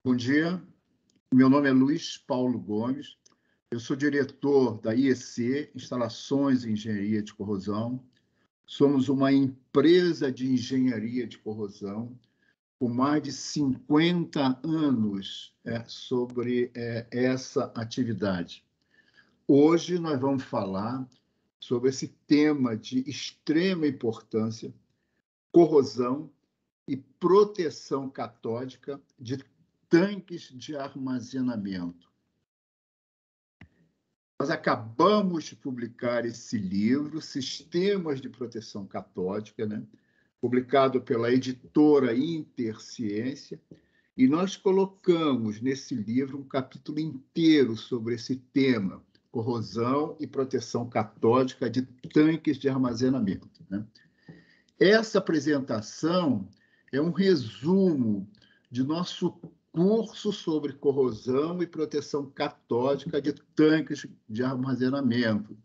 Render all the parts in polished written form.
Bom dia, meu nome é Luiz Paulo Gomes, eu sou diretor da IEC, Instalações e Engenharia de Corrosão. Somos uma empresa de engenharia de corrosão com mais de 50 anos sobre essa atividade. Hoje nós vamos falar sobre esse tema de extrema importância, corrosão e proteção catódica de tanques de armazenamento. Nós acabamos de publicar esse livro, Sistemas de Proteção Catódica, publicado pela editora Interciência, e nós colocamos nesse livro um capítulo inteiro sobre esse tema, corrosão e proteção catódica de tanques de armazenamento. Essa apresentação é um resumo de nosso curso sobre corrosão e proteção catódica de tanques de armazenamento.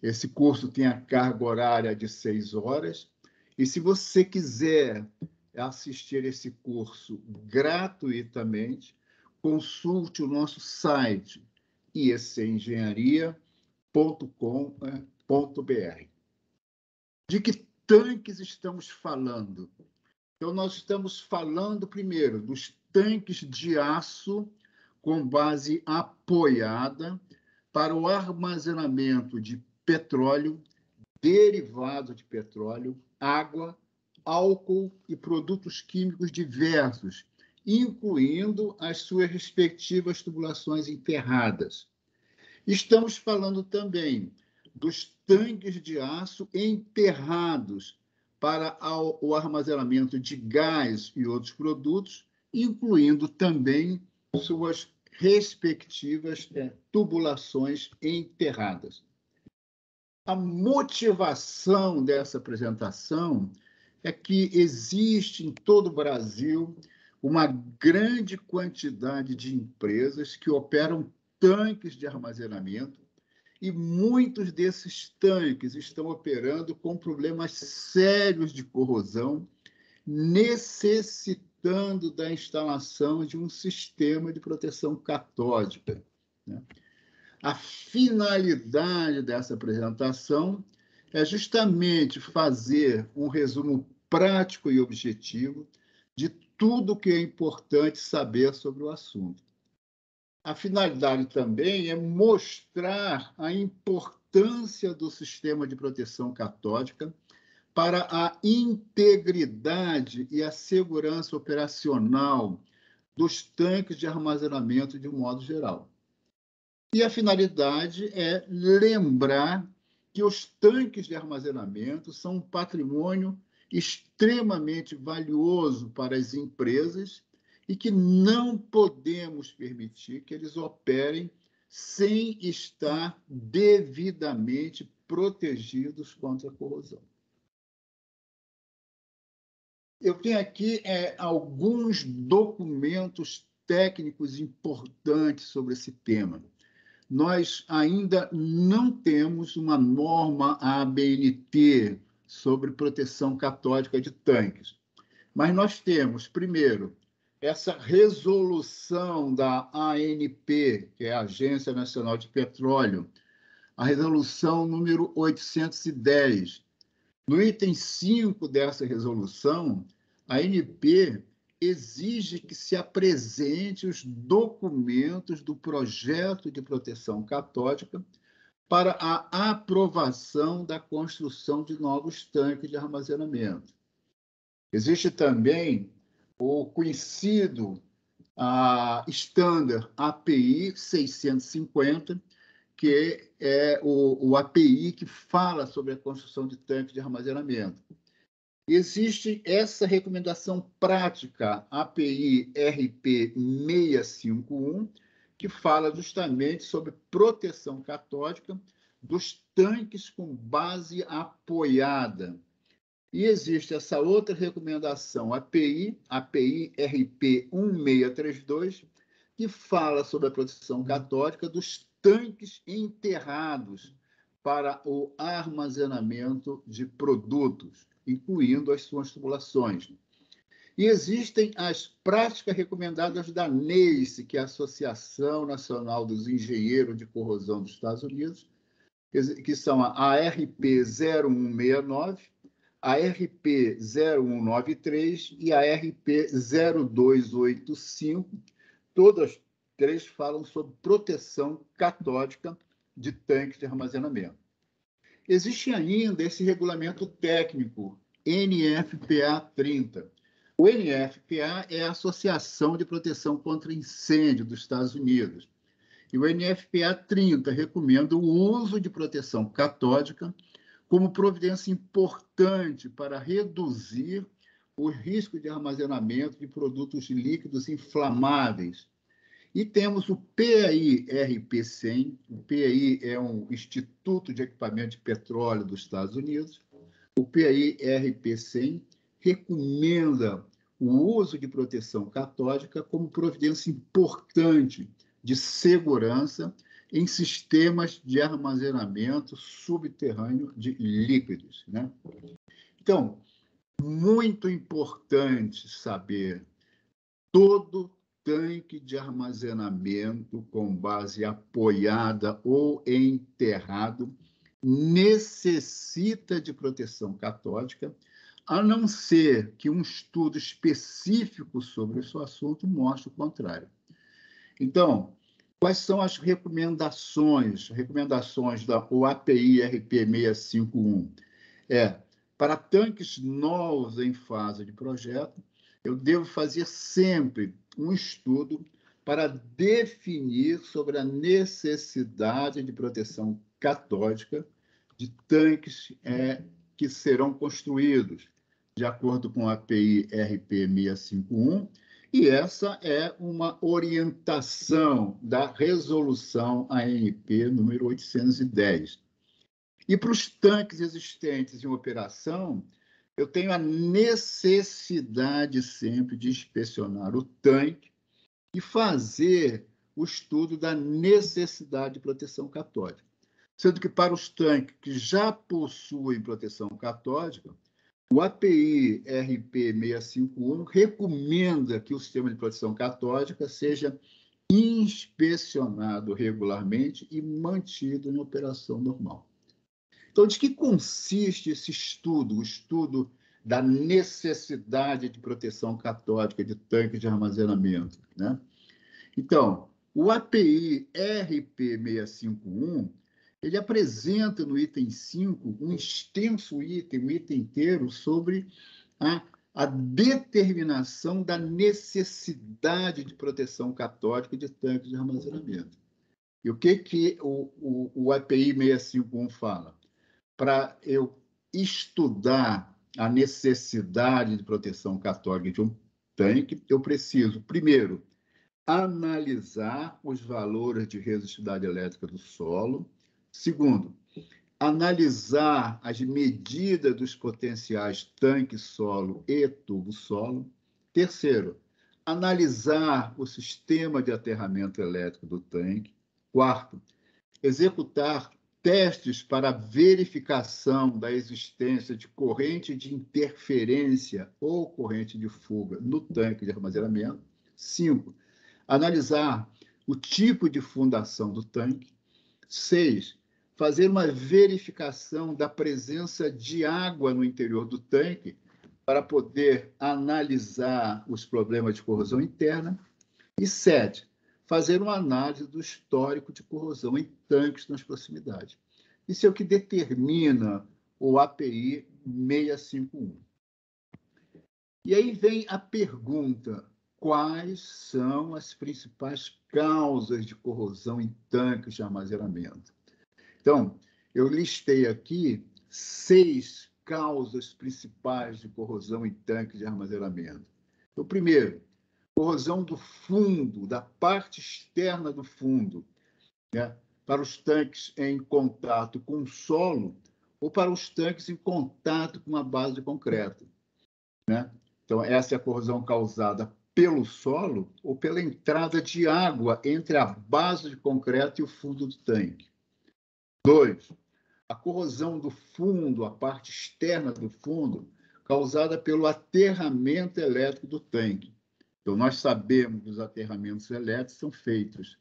Esse curso tem a carga horária de 6 horas, e se você quiser assistir esse curso gratuitamente, consulte o nosso site ieceNgenharia.com.br. De que tanques estamos falando? Então, nós estamos falando, primeiro, dos tanques de aço com base apoiada para o armazenamento de petróleo, derivado de petróleo, água, álcool e produtos químicos diversos, incluindo as suas respectivas tubulações enterradas. Estamos falando também dos tanques de aço enterrados para o armazenamento de gás e outros produtos, incluindo também suas respectivas tubulações enterradas. A motivação dessa apresentação é que existe em todo o Brasil uma grande quantidade de empresas que operam tanques de armazenamento, e muitos desses tanques estão operando com problemas sérios de corrosão, necessitando da instalação de um sistema de proteção catódica. A finalidade dessa apresentação é justamente fazer um resumo prático e objetivo de tudo que é importante saber sobre o assunto. A finalidade também é mostrar a importância do sistema de proteção catódica para a integridade e a segurança operacional dos tanques de armazenamento de um modo geral. E a finalidade é lembrar que os tanques de armazenamento são um patrimônio extremamente valioso para as empresas e que não podemos permitir que eles operem sem estar devidamente protegidos contra a corrosão. Eu tenho aqui alguns documentos técnicos importantes sobre esse tema. Nós ainda não temos uma norma ABNT sobre proteção catódica de tanques, mas nós temos, primeiro, essa resolução da ANP, que é a Agência Nacional de Petróleo, a resolução número 810. No item 5 dessa resolução, a ANP exige que se apresente os documentos do projeto de proteção catódica para a aprovação da construção de novos tanques de armazenamento. Existe também o conhecido Standard API 650, que é o API que fala sobre a construção de tanques de armazenamento. Existe essa recomendação prática, API RP 651, que fala justamente sobre proteção catódica dos tanques com base apoiada. E existe essa outra recomendação, API RP 1632, que fala sobre a proteção catódica dos tanques enterrados para o armazenamento de produtos, incluindo as suas tubulações. E existem as práticas recomendadas da NACE, que é a Associação Nacional dos Engenheiros de Corrosão dos Estados Unidos, que são a ARP 0169, a RP 0193 e a RP 0285. Todas três falam sobre proteção catódica de tanques de armazenamento. Existe ainda esse regulamento técnico, NFPA 30. O NFPA é a Associação de Proteção contra Incêndio dos Estados Unidos. E o NFPA 30 recomenda o uso de proteção catódica como providência importante para reduzir o risco de armazenamento de produtos líquidos inflamáveis. E temos o PAI-RP100. O PAI é um Instituto de Equipamento de Petróleo dos Estados Unidos. O PAI-RP100 recomenda o uso de proteção catódica como providência importante de segurança em sistemas de armazenamento subterrâneo de líquidos, né? Então, muito importante saber, todo tanque de armazenamento com base apoiada ou enterrado necessita de proteção catódica, a não ser que um estudo específico sobre esse assunto mostre o contrário. Então, quais são as recomendações? Recomendações da API RP 651? Para tanques novos em fase de projeto, eu devo fazer sempre um estudo para definir sobre a necessidade de proteção catódica de tanques que serão construídos de acordo com a API RP 651, e essa é uma orientação da resolução ANP número 810. E para os tanques existentes em operação, eu tenho a necessidade sempre de inspecionar o tanque e fazer o estudo da necessidade de proteção catódica. Sendo que para os tanques que já possuem proteção catódica, o API RP 651 recomenda que o sistema de proteção catódica seja inspecionado regularmente e mantido em operação normal. Então, de que consiste esse estudo, o estudo da necessidade de proteção catódica de tanques de armazenamento, né? Então, o API RP 651, ele apresenta no item 5 um extenso item, um item inteiro, sobre a determinação da necessidade de proteção catódica de tanques de armazenamento. E o que o API 651 fala? Para eu estudar a necessidade de proteção catódica de um tanque, eu preciso, primeiro, analisar os valores de resistividade elétrica do solo. Segundo, analisar as medidas dos potenciais tanque-solo e tubo-solo. Terceiro, analisar o sistema de aterramento elétrico do tanque. Quarto, executar testes para verificação da existência de corrente de interferência ou corrente de fuga no tanque de armazenamento. 5. Analisar o tipo de fundação do tanque. 6. Fazer uma verificação da presença de água no interior do tanque para poder analisar os problemas de corrosão interna. E 7. Fazer uma análise do histórico de corrosão em tanques nas proximidades. Isso é o que determina o API 651. E aí vem a pergunta: quais são as principais causas de corrosão em tanques de armazenamento? Então, eu listei aqui 6 causas principais de corrosão em tanques de armazenamento. O primeiro, corrosão do fundo, da parte externa do fundo, né? Para os tanques em contato com o solo ou para os tanques em contato com a base de concreto, né? Então, essa é a corrosão causada pelo solo ou pela entrada de água entre a base de concreto e o fundo do tanque. 2. A corrosão do fundo, a parte externa do fundo, causada pelo aterramento elétrico do tanque. Então, nós sabemos que os aterramentos elétricos são feitos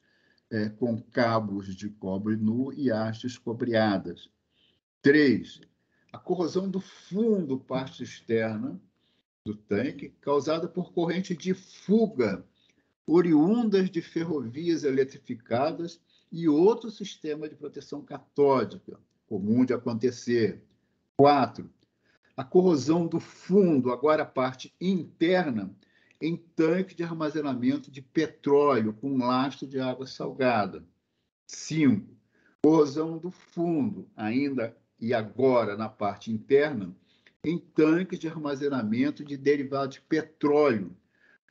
com cabos de cobre nu e hastes cobreadas. 3. A corrosão do fundo, parte externa do tanque, causada por corrente de fuga, oriundas de ferrovias eletrificadas e outro sistema de proteção catódica, comum de acontecer. 4. A corrosão do fundo, agora a parte interna, em tanque de armazenamento de petróleo com lastro de água salgada. 5. Corrosão do fundo, ainda e agora na parte interna, em tanques de armazenamento de derivado de petróleo,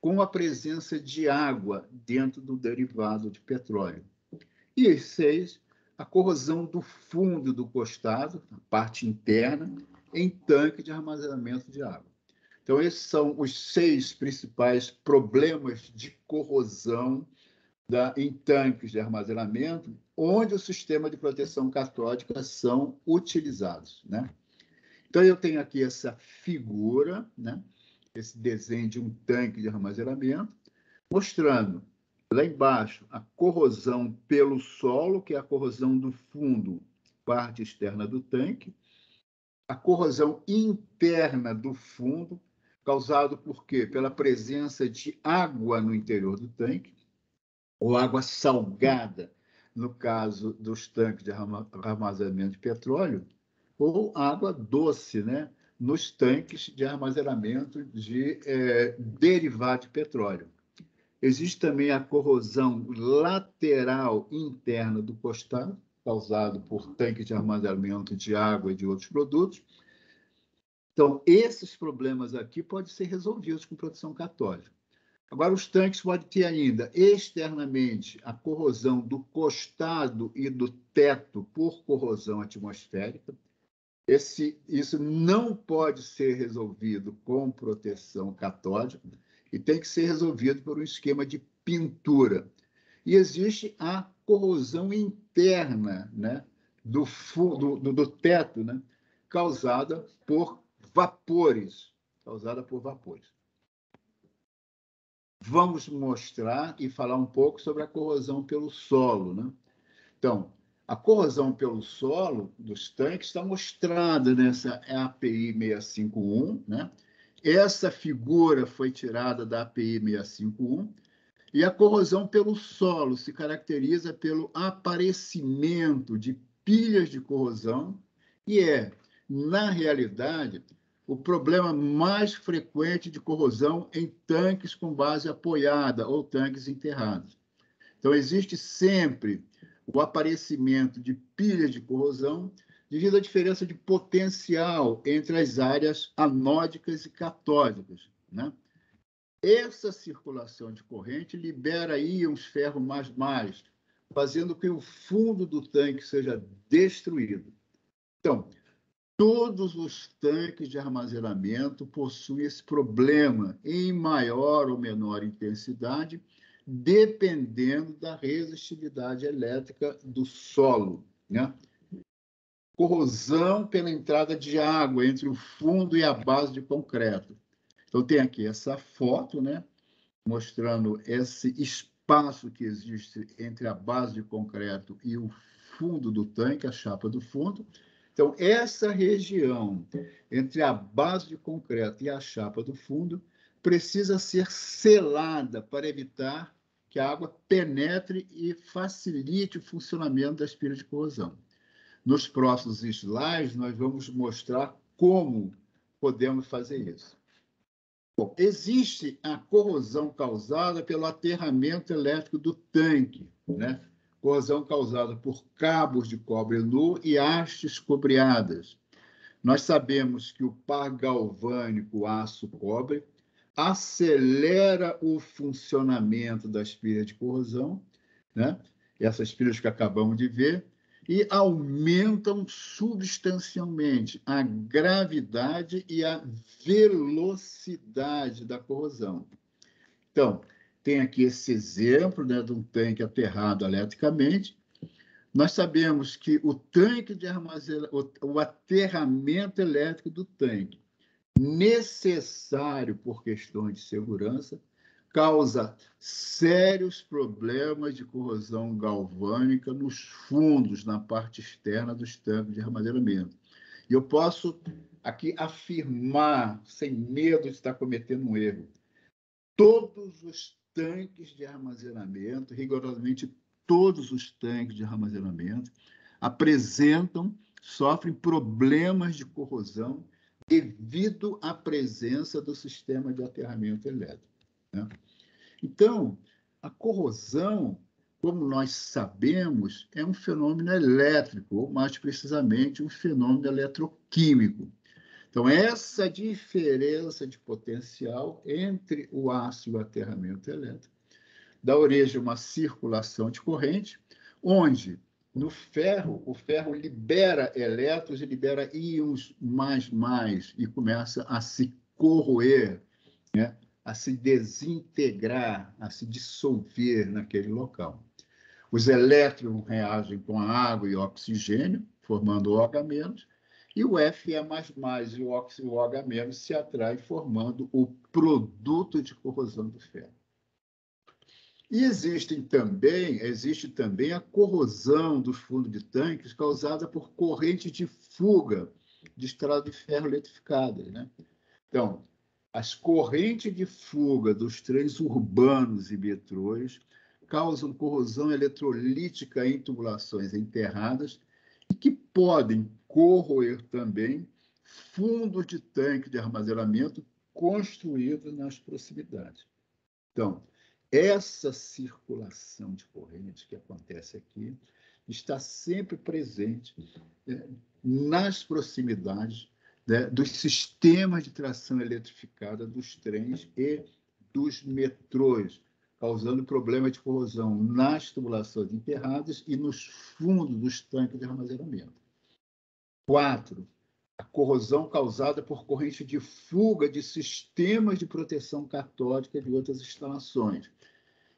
com a presença de água dentro do derivado de petróleo. E 6. A corrosão do fundo do costado, a parte interna, em tanque de armazenamento de água. Então, esses são os 6 principais problemas de corrosão em tanques de armazenamento, onde o sistema de proteção catódica são utilizados, né? Então, eu tenho aqui essa figura, né? Esse desenho de um tanque de armazenamento, mostrando lá embaixo a corrosão pelo solo, que é a corrosão do fundo, parte externa do tanque, a corrosão interna do fundo, causado por quê? Pela presença de água no interior do tanque, ou água salgada, no caso dos tanques de armazenamento de petróleo, ou água doce, né? Nos tanques de armazenamento de derivado de petróleo. Existe também a corrosão lateral interna do costado, causado por tanques de armazenamento de água e de outros produtos. Então, esses problemas aqui podem ser resolvidos com proteção catódica. Agora, os tanques podem ter ainda, externamente, a corrosão do costado e do teto por corrosão atmosférica. Isso não pode ser resolvido com proteção catódica e tem que ser resolvido por um esquema de pintura. E existe a corrosão interna, né, do teto, né, causada por vapores. Vamos mostrar e falar um pouco sobre a corrosão pelo solo, né? Então, a corrosão pelo solo dos tanques está mostrada nessa API 651, né? Essa figura foi tirada da API 651, e a corrosão pelo solo se caracteriza pelo aparecimento de pilhas de corrosão e na realidade, o problema mais frequente de corrosão em tanques com base apoiada ou tanques enterrados. Então, existe sempre o aparecimento de pilhas de corrosão devido à diferença de potencial entre as áreas anódicas e catódicas, né? Essa circulação de corrente libera íons ferro mais, fazendo com que o fundo do tanque seja destruído. Então, todos os tanques de armazenamento possuem esse problema em maior ou menor intensidade, dependendo da resistividade elétrica do solo, né? Corrosão pela entrada de água entre o fundo e a base de concreto. Então, tem aqui essa foto, né, mostrando esse espaço que existe entre a base de concreto e o fundo do tanque, a chapa do fundo. Então, essa região entre a base de concreto e a chapa do fundo precisa ser selada para evitar que a água penetre e facilite o funcionamento das pilhas de corrosão. Nos próximos slides, nós vamos mostrar como podemos fazer isso. Bom, existe a corrosão causada pelo aterramento elétrico do tanque, né? Corrosão causada por cabos de cobre nu e hastes cobreadas. Nós sabemos que o par galvânico aço-cobre acelera o funcionamento das pilhas de corrosão, né? Essas pilhas que acabamos de ver, e aumentam substancialmente a gravidade e a velocidade da corrosão. Então, tem aqui esse exemplo, né, de um tanque aterrado eletricamente. Nós sabemos que o tanque de armazenamento, o aterramento elétrico do tanque necessário por questões de segurança, causa sérios problemas de corrosão galvânica nos fundos, na parte externa dos tanques de armazenamento. E eu posso aqui afirmar, sem medo de estar cometendo um erro, todos os tanques de armazenamento, rigorosamente todos os tanques de armazenamento, sofrem problemas de corrosão devido à presença do sistema de aterramento elétrico, né? Então, a corrosão, como nós sabemos, é um fenômeno elétrico, ou mais precisamente, um fenômeno eletroquímico. Então, essa diferença de potencial entre o aço e o aterramento elétrico dá origem a uma circulação de corrente, onde, no ferro, o ferro libera elétrons e libera íons mais, e começa a se corroer, né? A se desintegrar, a se dissolver naquele local. Os elétrons reagem com a água e oxigênio, formando OH-, e o Fe++ e o OH- se atraem, formando o produto de corrosão do ferro. E existe também a corrosão dos fundos de tanques causada por corrente de fuga de estrada de ferro eletrificadas, né? Então, as correntes de fuga dos trens urbanos e metrôs causam corrosão eletrolítica em tubulações enterradas e que podem corroer também fundos de tanque de armazenamento construídos nas proximidades. Então, essa circulação de corrente que acontece aqui está sempre presente, né, nas proximidades, né, dos sistemas de tração eletrificada dos trens e dos metrôs, causando problema de corrosão nas tubulações enterradas e nos fundos dos tanques de armazenamento. 4. A corrosão causada por corrente de fuga de sistemas de proteção catódica de outras instalações.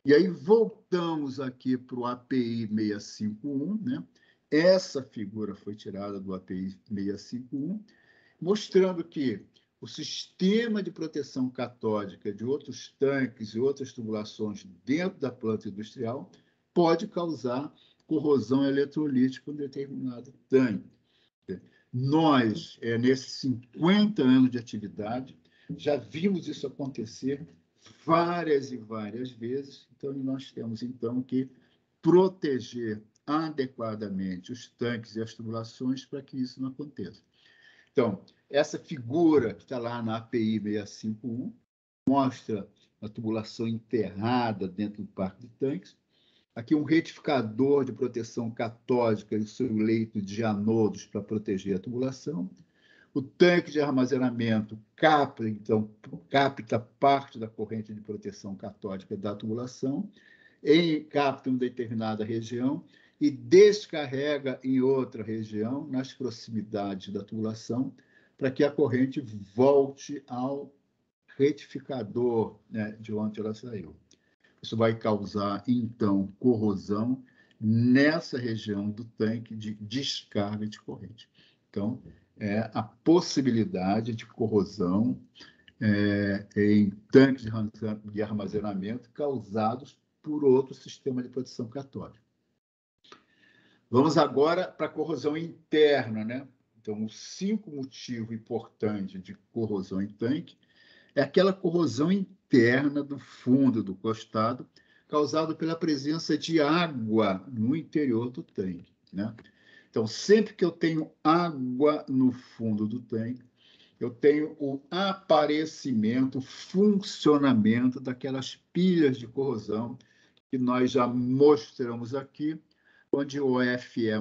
E aí voltamos aqui para o API 651, né? Essa figura foi tirada do API 651, mostrando que o sistema de proteção catódica de outros tanques e outras tubulações dentro da planta industrial pode causar corrosão eletrolítica em um determinado tanque. Nós, nesses 50 anos de atividade, já vimos isso acontecer várias e várias vezes, então nós temos, então, que proteger adequadamente os tanques e as tubulações para que isso não aconteça. Então, essa figura que está lá na API 651 mostra a tubulação enterrada dentro do parque de tanques. Aqui um retificador de proteção catódica e seu leito de anodos para proteger a tubulação. O tanque de armazenamento capta parte da corrente de proteção catódica da tubulação, capta em uma determinada região e descarrega em outra região, nas proximidades da tubulação, para que a corrente volte ao retificador, né, de onde ela saiu. Isso vai causar, então, corrosão nessa região do tanque de descarga de corrente. Então, a possibilidade de corrosão em tanques de armazenamento causados por outro sistema de proteção catódica. Vamos agora para a corrosão interna, né? Então, o 5º motivo importante de corrosão em tanque é aquela corrosão interna do fundo do costado, causado pela presença de água no interior do tanque, né? Então, sempre que eu tenho água no fundo do tanque, eu tenho o aparecimento, o funcionamento daquelas pilhas de corrosão que nós já mostramos aqui, onde o Fe++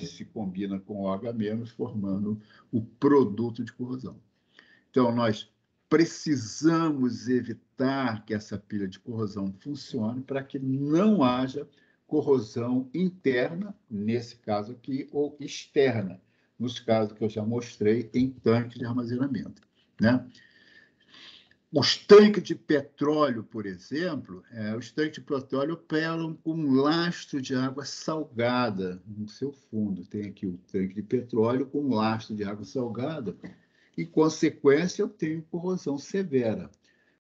se combina com o OH-, formando o produto de corrosão. Então, nós precisamos evitar que essa pilha de corrosão funcione para que não haja corrosão interna, nesse caso aqui, ou externa, nos casos que eu já mostrei em tanques de armazenamento, né? Os tanques de petróleo, por exemplo, os tanques de petróleo operam com um lastro de água salgada no seu fundo. Tem aqui o tanque de petróleo com um lastro de água salgada, Em consequência, eu tenho corrosão severa.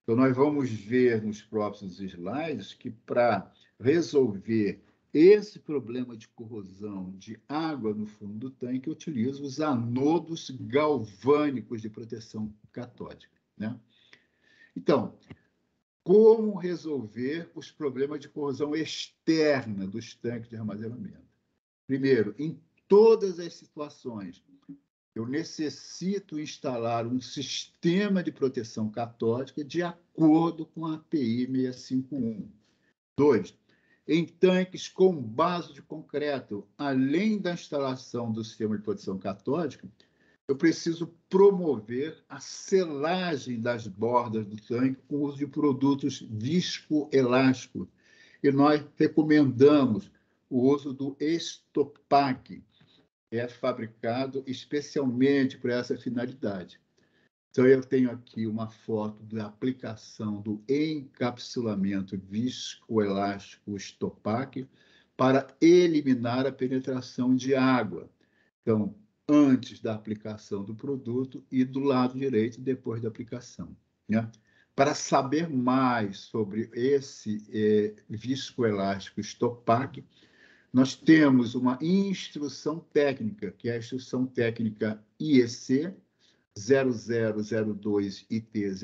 Então, nós vamos ver nos próximos slides que, para resolver esse problema de corrosão de água no fundo do tanque, eu utilizo os anodos galvânicos de proteção catódica, né? Então, como resolver os problemas de corrosão externa dos tanques de armazenamento? Primeiro, em todas as situações, eu necessito instalar um sistema de proteção catódica de acordo com a API 651. 2. Em tanques com base de concreto, além da instalação do sistema de proteção catódica, eu preciso promover a selagem das bordas do tanque com o uso de produtos viscoelásticos. E nós recomendamos o uso do Estopac, que é fabricado especialmente para essa finalidade. Então, eu tenho aqui uma foto da aplicação do encapsulamento viscoelástico Estopac para eliminar a penetração de água. Então, antes da aplicação do produto e do lado direito depois da aplicação, né? Para saber mais sobre esse viscoelástico Estopac, nós temos uma instrução técnica, que é a instrução técnica IEC 0002 IT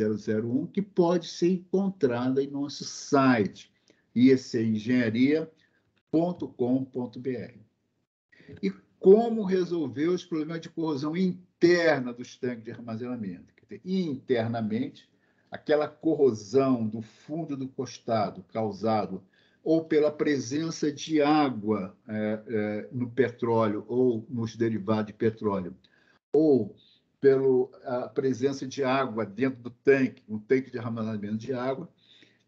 001, que pode ser encontrada em nosso site ieceNgenharia.com.br. E como resolver os problemas de corrosão interna dos tanques de armazenamento? Internamente, aquela corrosão do fundo do costado causado ou pela presença de água no petróleo ou nos derivados de petróleo, ou pela presença de água dentro do tanque, um tanque de armazenamento de água.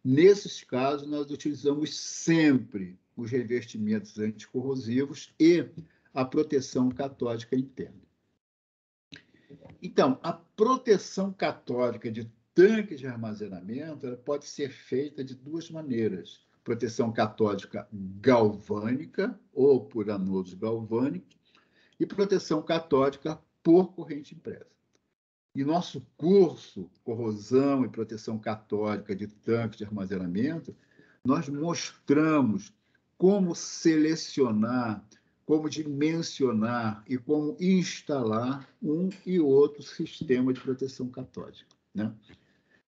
Nesses casos, nós utilizamos sempre os revestimentos anticorrosivos e a proteção catódica interna. Então, a proteção catódica de tanques de armazenamento ela pode ser feita de duas maneiras. Proteção catódica galvânica, ou por anodos galvânicos, e proteção catódica por corrente impressa. E nosso curso Corrosão e Proteção Catódica de Tanques de Armazenamento, nós mostramos como selecionar, como dimensionar e como instalar um e outro sistema de proteção catódica, né?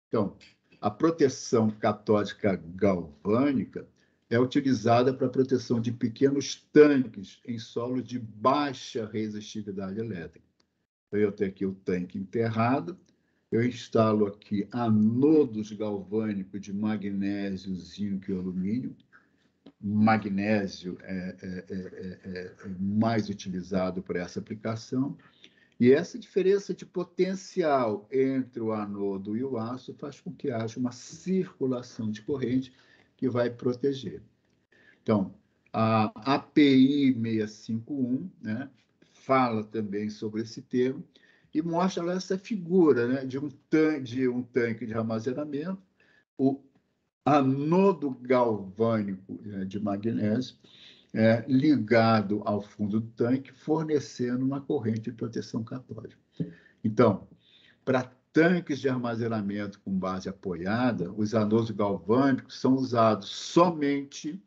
Então, a proteção catódica galvânica é utilizada para a proteção de pequenos tanques em solos de baixa resistividade elétrica. Eu tenho aqui o tanque enterrado, eu instalo aqui anodos galvânicos de magnésio, zinco e alumínio. Magnésio é mais utilizado para essa aplicação. E essa diferença de potencial entre o anodo e o aço faz com que haja uma circulação de corrente que vai proteger. Então, a API 651, né, fala também sobre esse termo e mostra essa figura, né, de um tanque de armazenamento, o anodo galvânico de magnésio ligado ao fundo do tanque, fornecendo uma corrente de proteção catódica. Então, para tanques de armazenamento com base apoiada, os anodos galvânicos são usados somente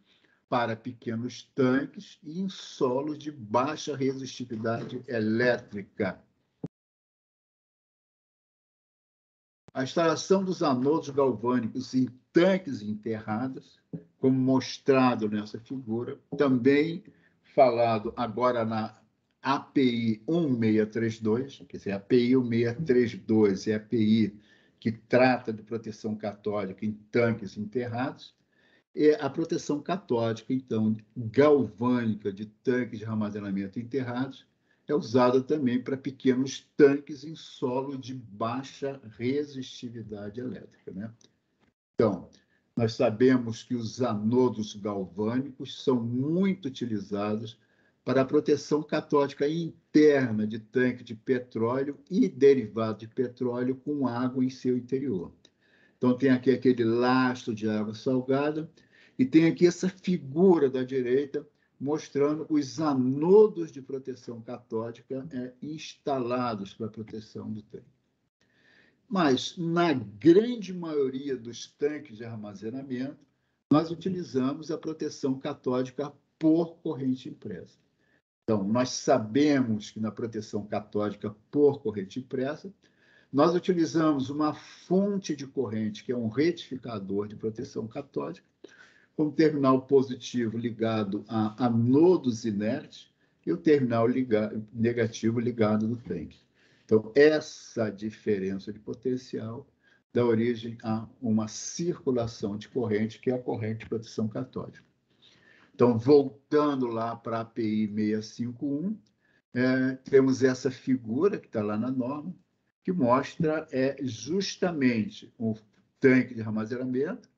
para pequenos tanques e em solos de baixa resistividade elétrica. A instalação dos anodos galvânicos em tanques enterrados, como mostrado nessa figura, também falado agora na API 1632, quer dizer, a API 1632 é a API que trata de proteção catódica em tanques enterrados, e a proteção catódica, então, galvânica de tanques de armazenamento enterrados, é usada também para pequenos tanques em solo de baixa resistividade elétrica, né? Então, nós sabemos que os anodos galvânicos são muito utilizados para a proteção catódica interna de tanque de petróleo e derivado de petróleo com água em seu interior. Então, tem aqui aquele lastro de água salgada e tem aqui essa figura da direita mostrando os anodos de proteção catódica instalados para a proteção do tanque. Mas, na grande maioria dos tanques de armazenamento, nós utilizamos a proteção catódica por corrente impressa. Então, nós sabemos que na proteção catódica por corrente impressa, nós utilizamos uma fonte de corrente, que é um retificador de proteção catódica, com terminal positivo ligado a anodos inertes e o terminal negativo ligado no tanque. Então, essa diferença de potencial dá origem a uma circulação de corrente, que é a corrente de proteção catódica. Então, voltando lá para a API 651, temos essa figura que está lá na norma, que mostra justamente o tanque de armazenamento,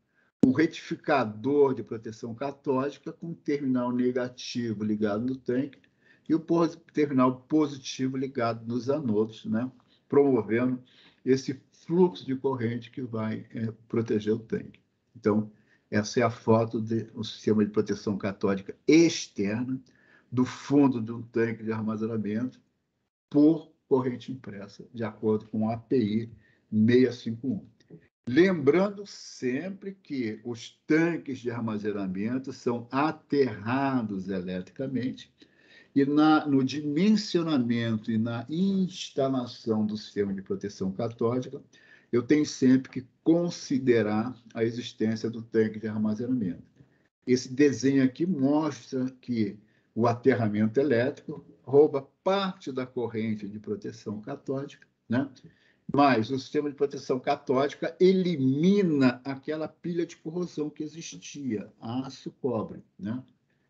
o retificador de proteção catódica com terminal negativo ligado no tanque e o terminal positivo ligado nos anodos, né? Promovendo esse fluxo de corrente que vai proteger o tanque. Então, essa é a foto do sistema de proteção catódica externa do fundo de um tanque de armazenamento por corrente impressa, de acordo com a API 651. Lembrando sempre que os tanques de armazenamento são aterrados eletricamente e no dimensionamento e na instalação do sistema de proteção catódica, eu tenho sempre que considerar a existência do tanque de armazenamento. Esse desenho aqui mostra que o aterramento elétrico rouba parte da corrente de proteção catódica, né? Mas o sistema de proteção catódica elimina aquela pilha de corrosão que existia, aço-cobre, né?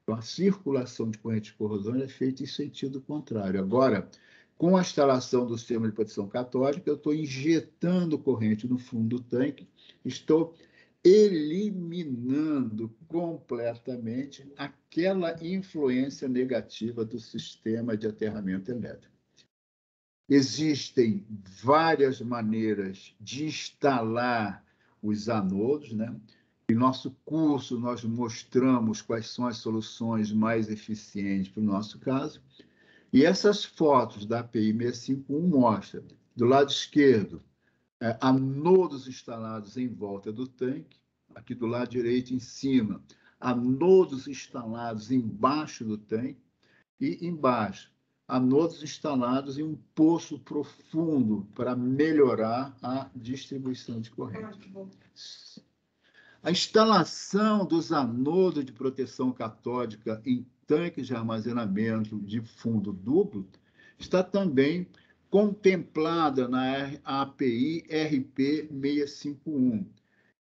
Então, a circulação de corrente de corrosão é feita em sentido contrário. Agora, com a instalação do sistema de proteção catódica, eu estou injetando corrente no fundo do tanque, estou eliminando completamente aquela influência negativa do sistema de aterramento elétrico. Existem várias maneiras de instalar os anodos, né? Em nosso curso, nós mostramos quais são as soluções mais eficientes para o nosso caso. E essas fotos da API 651 mostram, do lado esquerdo, anodos instalados em volta do tanque, aqui do lado direito, em cima, anodos instalados embaixo do tanque, e embaixo, anodos instalados em um poço profundo para melhorar a distribuição de corrente. A instalação dos anodos de proteção catódica em tanques de armazenamento de fundo duplo está também contemplada na API RP 651.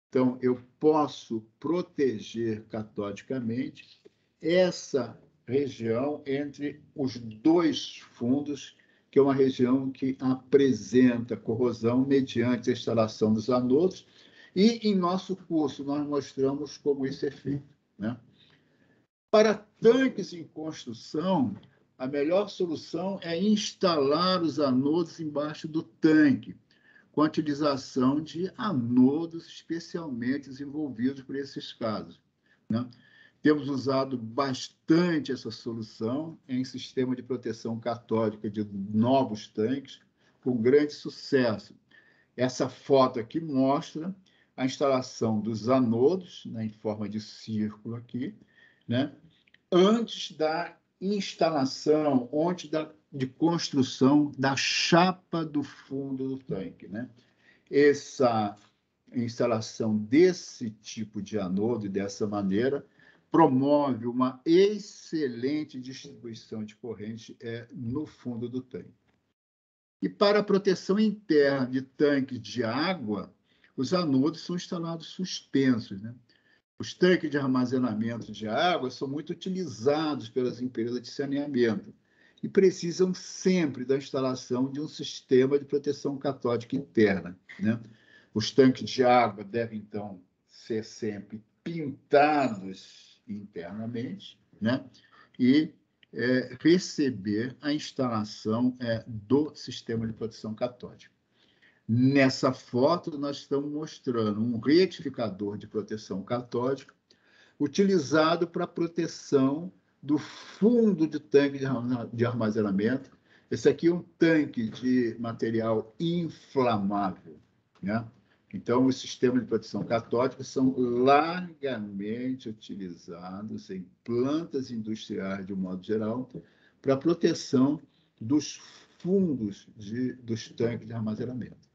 Então, eu posso proteger catodicamente essa região entre os dois fundos, que é uma região que apresenta corrosão mediante a instalação dos anodos, e em nosso curso nós mostramos como isso é feito, né? Para tanques em construção, a melhor solução é instalar os anodos embaixo do tanque, com a utilização de anodos especialmente desenvolvidos para esses casos, né? Temos usado bastante essa solução em sistema de proteção catódica de novos tanques, com grande sucesso. Essa foto aqui mostra a instalação dos anodos, né, em forma de círculo aqui, né, antes da instalação, de construção da chapa do fundo do tanque, né? Essa instalação desse tipo de anodo e dessa maneira promove uma excelente distribuição de corrente no fundo do tanque. E para a proteção interna de tanques de água, os anodos são instalados suspensos, né? Os tanques de armazenamento de água são muito utilizados pelas empresas de saneamento e precisam sempre da instalação de um sistema de proteção catódica interna, né? Os tanques de água devem, então, ser sempre pintados internamente, né? E receber a instalação do sistema de proteção catódica. Nessa foto, nós estamos mostrando um retificador de proteção catódica utilizado para proteção do fundo de tanque de armazenamento. Esse aqui é um tanque de material inflamável, né? Então, os sistemas de proteção catódica são largamente utilizados em plantas industriais, de um modo geral, para proteção dos fundos dos tanques de armazenamento.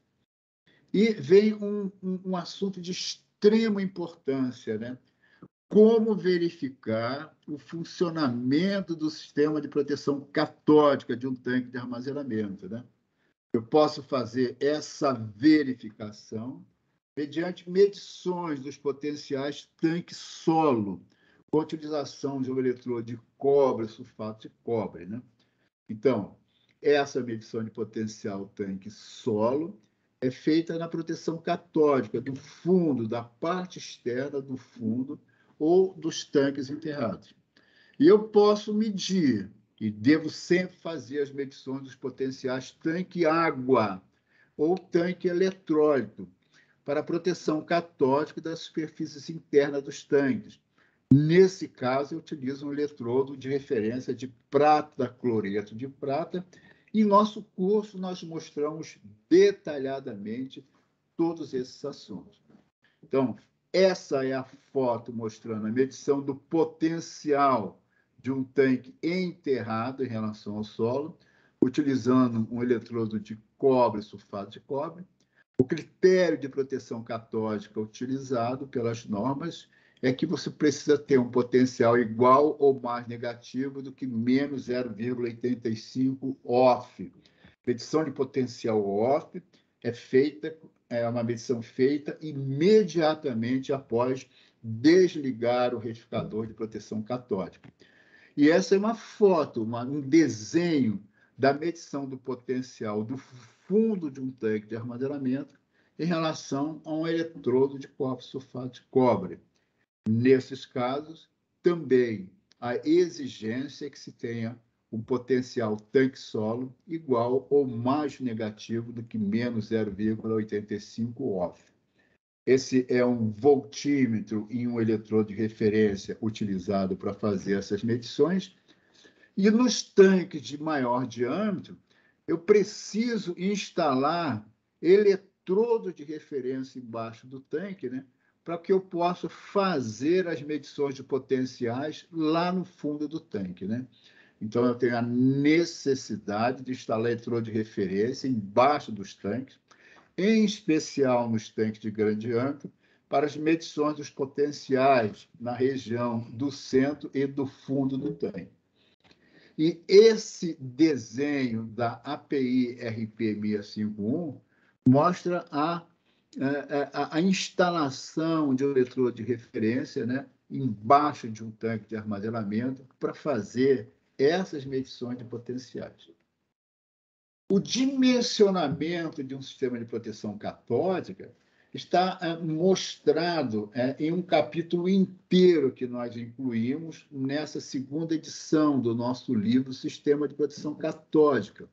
E vem um assunto de extrema importância, né? Como verificar o funcionamento do sistema de proteção catódica de um tanque de armazenamento, né? Eu posso fazer essa verificação mediante medições dos potenciais tanque-solo, com a utilização de um eletrodo de cobre, sulfato de cobre, né? Então, essa medição de potencial tanque-solo é feita na proteção catódica do fundo, da parte externa do fundo ou dos tanques enterrados. E eu posso medir, e devo sempre fazer as medições dos potenciais tanque-água ou tanque eletrólito para a proteção catódica das superfícies internas dos tanques. Nesse caso, eu utilizo um eletrodo de referência de prata, cloreto de prata, e em nosso curso nós mostramos detalhadamente todos esses assuntos. Então, essa é a foto mostrando a medição do potencial de um tanque enterrado em relação ao solo, utilizando um eletrodo de cobre, sulfato de cobre. O critério de proteção catódica utilizado pelas normas é que você precisa ter um potencial igual ou mais negativo do que menos 0,85 off. Medição de potencial off é uma medição feita imediatamente após desligar o retificador de proteção catódica. E essa é uma foto, um desenho da medição do potencial do fundo de um tanque de armazenamento em relação a um eletrodo de cobre sulfato de cobre. Nesses casos, também a exigência é que se tenha um potencial tanque-solo igual ou mais negativo do que menos 0,85 off. Esse é um voltímetro e um eletrodo de referência utilizado para fazer essas medições. E nos tanques de maior diâmetro, eu preciso instalar eletrodo de referência embaixo do tanque, né, para que eu possa fazer as medições de potenciais lá no fundo do tanque, né? Então, eu tenho a necessidade de instalar eletrodo de referência embaixo dos tanques, em especial nos tanques de grande diâmetro, para as medições dos potenciais na região do centro e do fundo do tanque. E esse desenho da API RP651 mostra a instalação de um eletrodo de referência, né, embaixo de um tanque de armazenamento para fazer essas medições de potenciais. O dimensionamento de um sistema de proteção catódica está mostrado em um capítulo inteiro que nós incluímos nessa segunda edição do nosso livro Sistema de Proteção Catódica.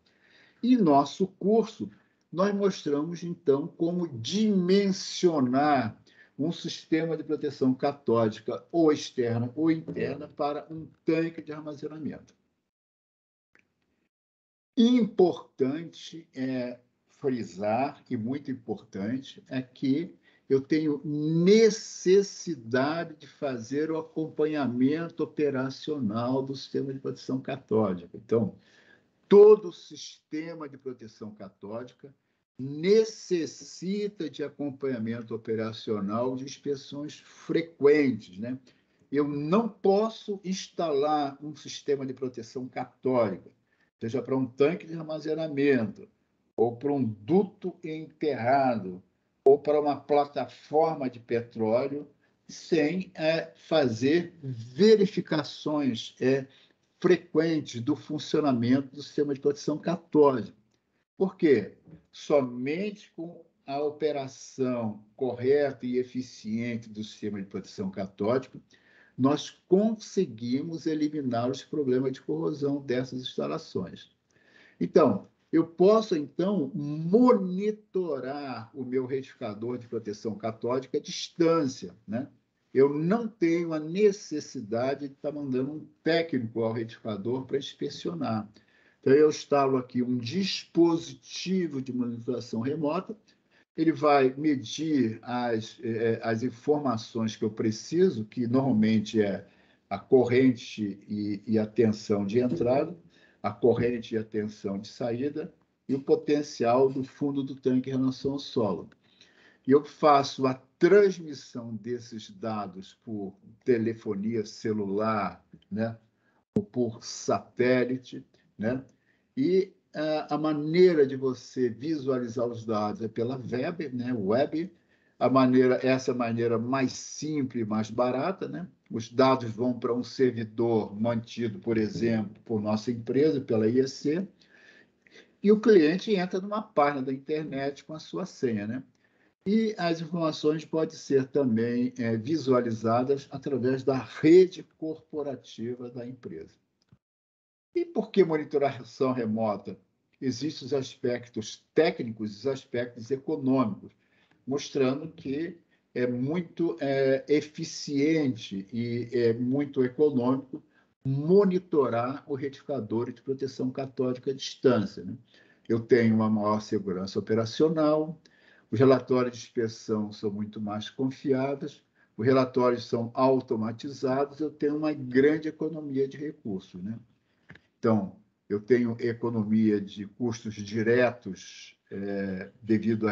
E nosso curso, nós mostramos, então, como dimensionar um sistema de proteção catódica ou externa ou interna para um tanque de armazenamento. Importante frisar, e muito importante, é que eu tenho necessidade de fazer o acompanhamento operacional do sistema de proteção catódica. Então, todo sistema de proteção catódica necessita de acompanhamento operacional de inspeções frequentes, né? Eu não posso instalar um sistema de proteção catódica, seja para um tanque de armazenamento, ou para um duto enterrado, ou para uma plataforma de petróleo, sem fazer verificações frequentes do funcionamento do sistema de proteção catódica. Por quê? Somente com a operação correta e eficiente do sistema de proteção catódica, nós conseguimos eliminar os problemas de corrosão dessas instalações. Então, eu posso, então, monitorar o meu retificador de proteção catódica à distância, né? eu não tenho a necessidade de estar mandando um técnico ao retificador para inspecionar. Então, eu instalo aqui um dispositivo de monitoração remota, ele vai medir as informações que eu preciso, que normalmente é a corrente e a tensão de entrada, a corrente e a tensão de saída, e o potencial do fundo do tanque em relação ao solo. E eu faço a transmissão desses dados por telefonia celular, né, ou por satélite, né, e a maneira de você visualizar os dados é pela web, essa maneira mais simples, mais barata, né? Os dados vão para um servidor mantido, por exemplo, por nossa empresa, pela IEC, e o cliente entra numa página da internet com a sua senha, né? E as informações podem ser também visualizadas através da rede corporativa da empresa. E por que monitoração remota? Existem os aspectos técnicos e os aspectos econômicos, mostrando que é muito eficiente e é muito econômico monitorar o retificador de proteção catódica à distância, né? Eu tenho uma maior segurança operacional, os relatórios de inspeção são muito mais confiáveis, os relatórios são automatizados, eu tenho uma grande economia de recursos, né? Então, eu tenho economia de custos diretos devido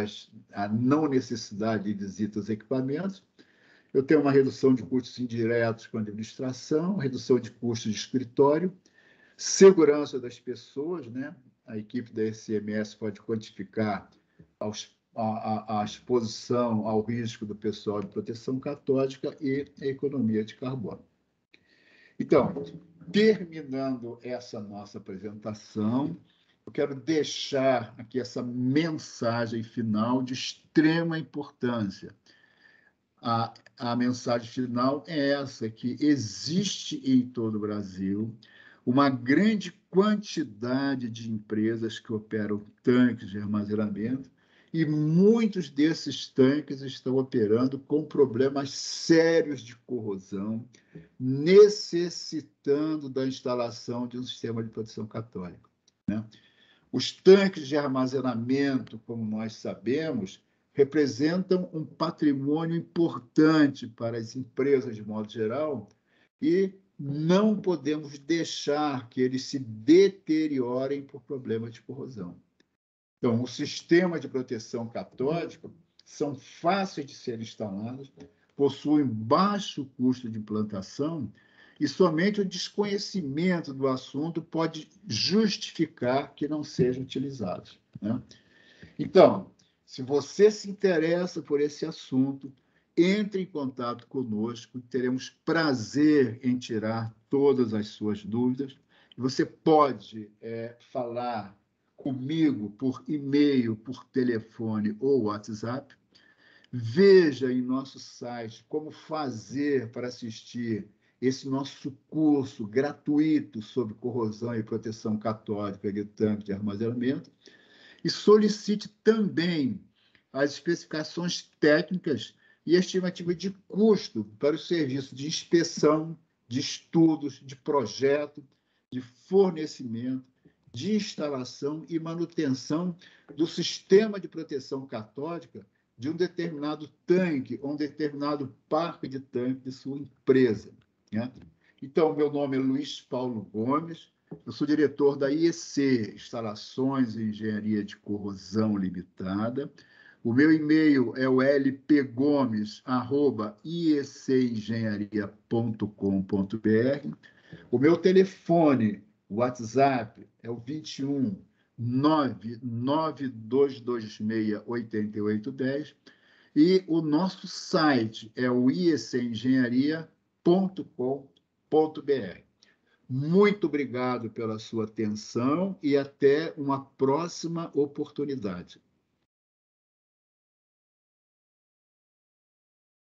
à não necessidade de visitas aos equipamentos. Eu tenho uma redução de custos indiretos com a administração, redução de custos de escritório, segurança das pessoas, né? A equipe da SMS pode quantificar a exposição ao risco do pessoal de proteção catódica e a economia de carbono. Então, terminando essa nossa apresentação, eu quero deixar aqui essa mensagem final de extrema importância. A mensagem final é essa, que existe em todo o Brasil uma grande quantidade de empresas que operam tanques de armazenamento e muitos desses tanques estão operando com problemas sérios de corrosão, necessitando da instalação de um sistema de proteção católica, né? Os tanques de armazenamento, como nós sabemos, representam um patrimônio importante para as empresas de modo geral e não podemos deixar que eles se deteriorem por problemas de corrosão. Então, o sistema de proteção catódica são fáceis de ser instalados, possuem baixo custo de implantação e somente o desconhecimento do assunto pode justificar que não sejam utilizados, né? Então, se você se interessa por esse assunto, entre em contato conosco, teremos prazer em tirar todas as suas dúvidas. Você pode falar comigo por e-mail, por telefone ou WhatsApp. Veja em nosso site como fazer para assistir esse nosso curso gratuito sobre corrosão e proteção catódica de tanque de armazenamento e solicite também as especificações técnicas e estimativa de custo para o serviço de inspeção, de estudos, de projeto, de fornecimento, de instalação e manutenção do sistema de proteção catódica de um determinado tanque ou um determinado parque de tanque de sua empresa, né? Então, meu nome é Luiz Paulo Gomes, eu sou diretor da IEC, Instalações e Engenharia de Corrosão Limitada. O meu e-mail é o lpgomes@ieceNgenharia.com.br. O meu telefone, WhatsApp, é o 21 99226 8810. E o nosso site é o ieceNgenharia.com.br. Muito obrigado pela sua atenção e até uma próxima oportunidade.